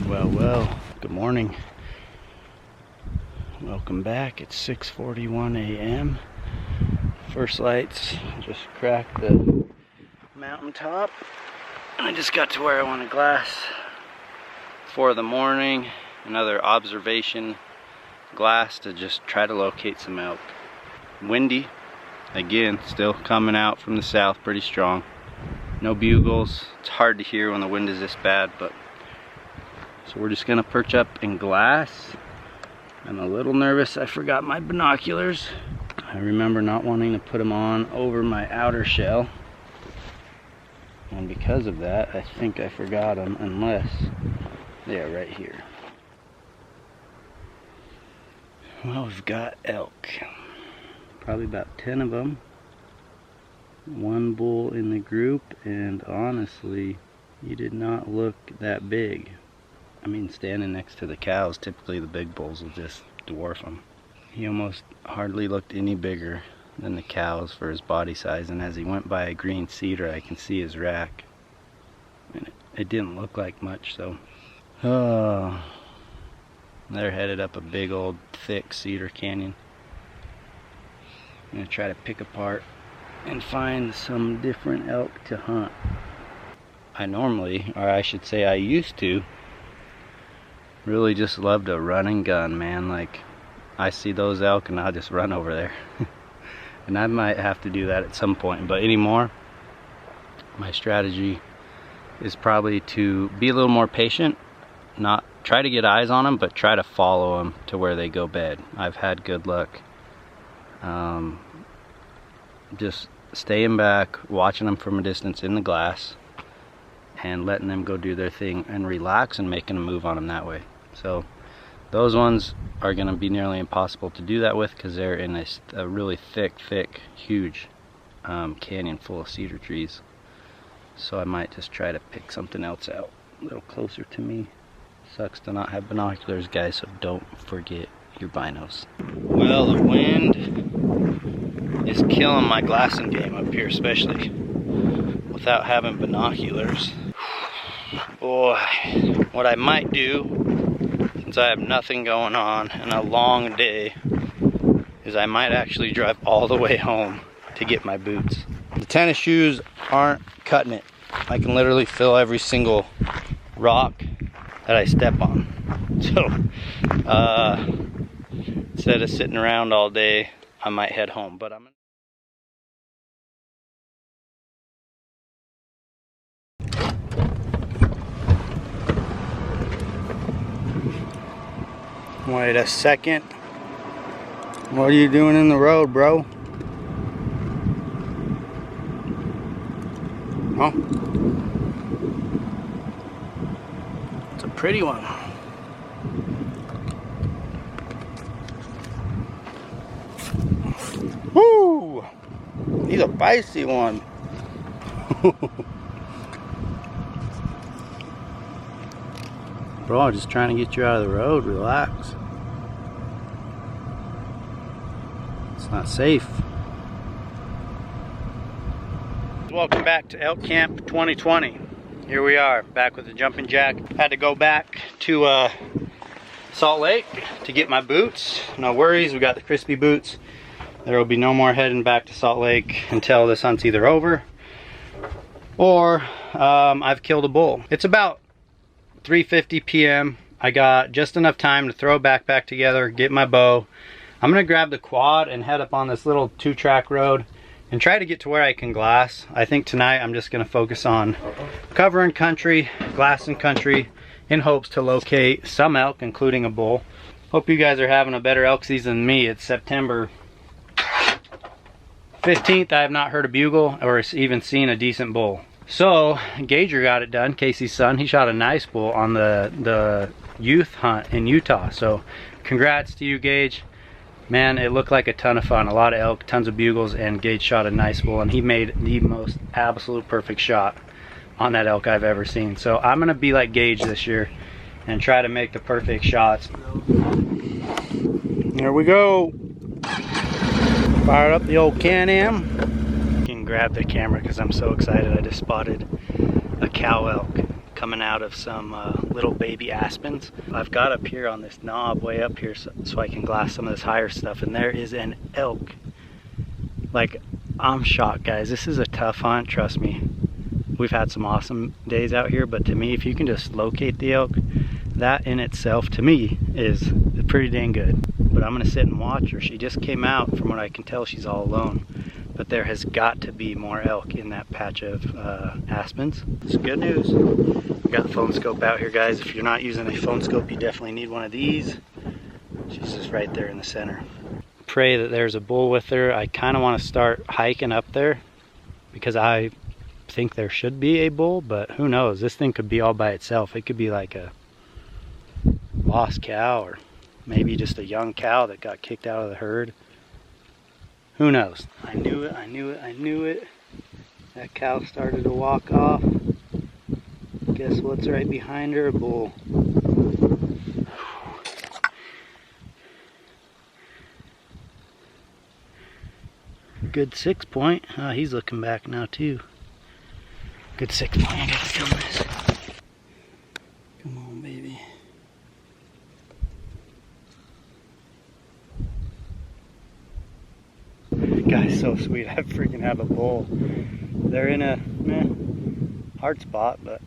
Well, good morning. Welcome back. It's 6:41 a.m. First lights just cracked the mountaintop, and I just got to where I want to glass for the morning. Another observation glass to just try to locate some elk. Windy again, still coming out from the south pretty strong. No bugles. It's hard to hear when the wind is this bad, but so we're just gonna perch up and glass. I'm a little nervous. I forgot my binoculars. I remember not wanting to put them on over my outer shell, and because of that I think I forgot them, unless they're right here. Well, we've got elk, probably about 10 of them, one bull in the group, and honestly he did not look that big. I mean, standing next to the cows, typically the big bulls will just dwarf them. He almost hardly looked any bigger than the cows for his body size, and as he went by a green cedar I can see his rack, and it didn't look like much. So they're headed up a big old thick cedar canyon. I'm gonna try to pick apart and find some different elk to hunt. I normally, or I should say I used to, really just love to run and gun, man. Like, I see those elk and I'll just run over there. And I might have to do that at some point, but anymore my strategy is probably to be a little more patient, not try to get eyes on them, but try to follow them to where they go bed. I've had good luck just staying back, watching them from a distance in the glass, and letting them go do their thing and relax, and making a move on them that way. So those ones are going to be nearly impossible to do that with, because they're in a really thick, huge canyon full of cedar trees. So I might just try to pick something else out a little closer to me. Sucks to not have binoculars, guys, so don't forget your binos. Well, the wind is killing my glassing game up here, especially without having binoculars. Boy, what I might do, since I have nothing going on and a long day, is I might actually drive all the way home to get my boots. The tennis shoes aren't cutting it. I can literally feel every single rock that I step on. So instead of sitting around all day, I might head home. But I'm wait a second. What are you doing in the road, bro? Oh, it's a pretty one. Woo! He's a feisty one. Bro, I'm just trying to get you out of the road. Relax. It's not safe. Welcome back to Elk Camp 2020. Here we are, back with the jumping jack. Had to go back to Salt Lake to get my boots. No worries, we got the crispy boots. There will be no more heading back to Salt Lake until this hunt's either over or I've killed a bull. It's about 3:50 p.m. I got just enough time to throw a backpack together, get my bow. I'm gonna grab the quad and head up on this little 2-track road and try to get to where I can glass. I think tonight I'm just gonna focus on covering country, glassing country, in hopes to locate some elk, including a bull. Hope you guys are having a better elk season than me. It's September 15th. I have not heard a bugle or even seen a decent bull. So Gager got it done, Casey's son. He shot a nice bull on the youth hunt in Utah. So congrats to you, Gage. Man, it looked like a ton of fun. A lot of elk, tons of bugles, and Gage shot a nice bull, and he made the most absolute perfect shot on that elk I've ever seen. So I'm gonna be like Gage this year and try to make the perfect shots. There we go. Fired up the old Can-Am. You can grab the camera because I'm so excited. I just spotted a cow elk coming out of some little baby aspens. I've got up here on this knob way up here so I can glass some of this higher stuff, and there is an elk. Like, I'm shocked, guys. This is a tough hunt, trust me. We've had some awesome days out here, but to me, if you can just locate the elk, that in itself, to me, is pretty dang good. But I'm gonna sit and watch her. She just came out. From what I can tell, she's all alone. But there has got to be more elk in that patch of aspens. It's good news. We got the phone scope out here, guys. If you're not using a phone scope, you definitely need one of these. She's just right there in the center. Pray that there's a bull with her. I kind of want to start hiking up there because I think there should be a bull, but who knows? This thing could be all by itself. It could be like a lost cow, or maybe just a young cow that got kicked out of the herd. Who knows? I knew it, I knew it, I knew it. That cow started to walk off. Guess what's right behind her? A bull. Good 6 point. Oh, he's looking back now too. Good 6 point. I gotta film this. Come on, baby. Guy's so sweet. I freaking have a bull. They're in a hard spot, but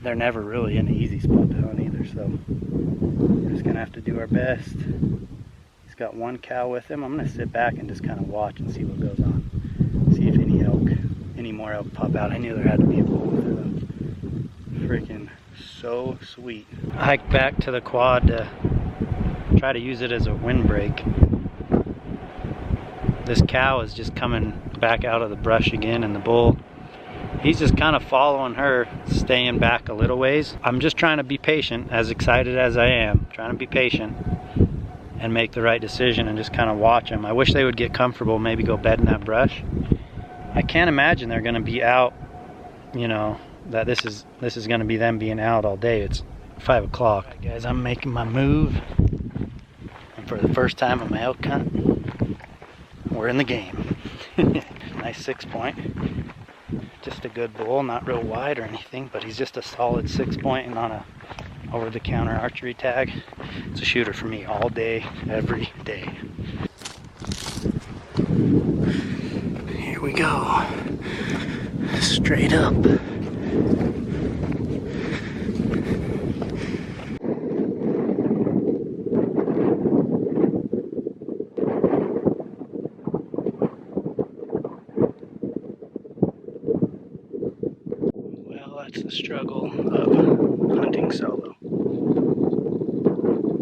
they're never really in an easy spot to hunt either, so we're just gonna have to do our best. He's got one cow with him. I'm gonna sit back and just kind of watch and see what goes on. See if any more elk pop out. I knew there had to be a bull with her though. Freaking so sweet. I hiked back to the quad to try to use it as a windbreak. This cow is just coming back out of the brush again, and the bull, he's just kind of following her, staying back a little ways. I'm just trying to be patient, as excited as I am, trying to be patient and make the right decision and just kind of watch them. I wish they would get comfortable, maybe go bed in that brush. I can't imagine they're gonna be out, you know, that this is gonna be them being out all day. It's 5 o'clock. Right, guys, I'm making my move. And for the first time on my elk hunt, we're in the game. Nice 6 point. Just a good bull, not real wide or anything, but he's just a solid 6 point and on a over-the-counter archery tag. It's a shooter for me all day, every day. Here we go. Straight up. That's the struggle of hunting solo.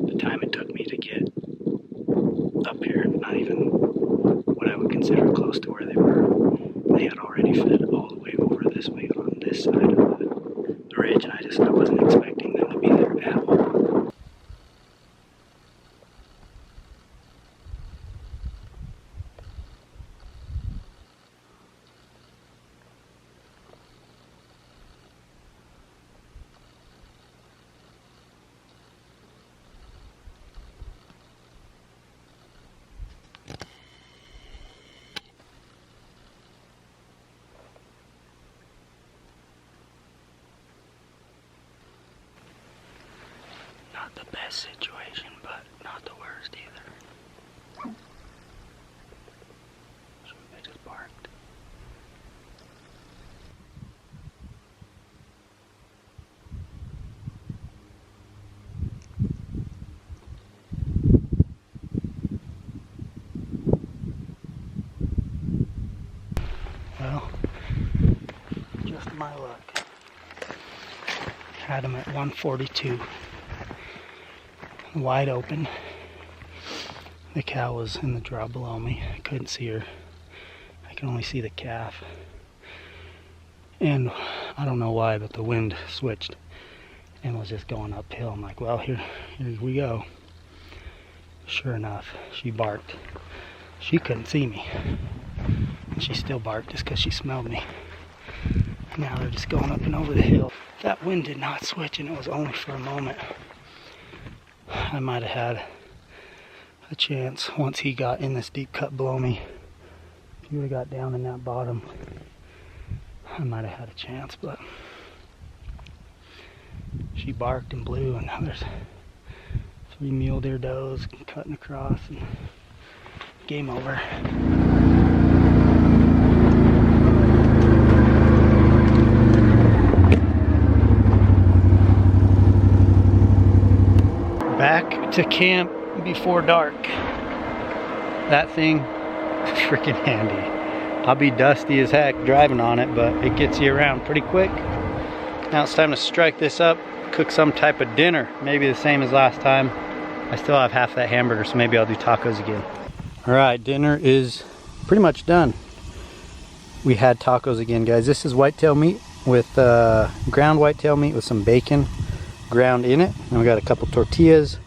The time it took me to get up here, not even what I would consider close to where they were. They had already fed all the way over this way on this side of the ridge, and I wasn't expecting them to be there at all. Not the best situation, but not the worst either. So they just barked. Well, just my luck. Had had him at 142. Wide open. The cow was in the draw below me. I couldn't see her. I can only see the calf. And I don't know why, but the wind switched and was just going uphill. I'm like, well, here we go. Sure enough, she barked. She couldn't see me. And she still barked just because she smelled me. Now they're just going up and over the hill. That wind did not switch, and it was only for a moment. I might have had a chance once he got in this deep cut below me. If he would have got down in that bottom, I might have had a chance, but she barked and blew, and now there's 3 mule deer does cutting across, and game over. Back to camp before dark. That thing is freaking handy. I'll be dusty as heck driving on it, but it gets you around pretty quick. Now it's time to strike this up, cook some type of dinner, maybe the same as last time. I still have half that hamburger, so maybe I'll do tacos again. All right, dinner is pretty much done. We had tacos again, guys. This is whitetail meat with ground whitetail meat with some bacon ground in it, and we got a couple tortillas.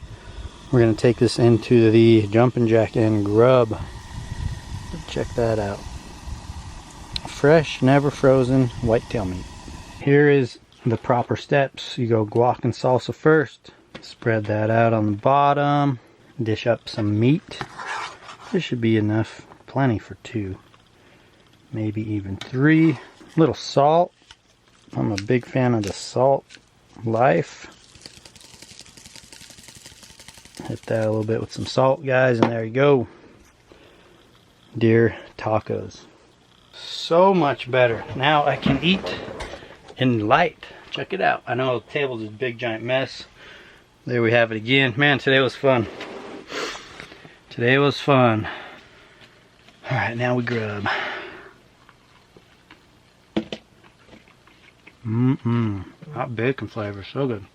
We're gonna take this into the jumping jack and grub. Check that out. Fresh, never frozen whitetail meat. Here is the proper steps. You go guac and salsa first. Spread that out on the bottom. Dish up some meat. This should be enough, plenty for 2, maybe even 3. Little salt. I'm a big fan of the Salt Life. Hit that a little bit with some salt, guys, and there you go. Deer tacos. So much better. Now I can eat in light. Check it out. I know the table's a big giant mess. There we have it again. Man, today was fun. Today was fun. Alright, now we grub. Hot bacon flavor, so good.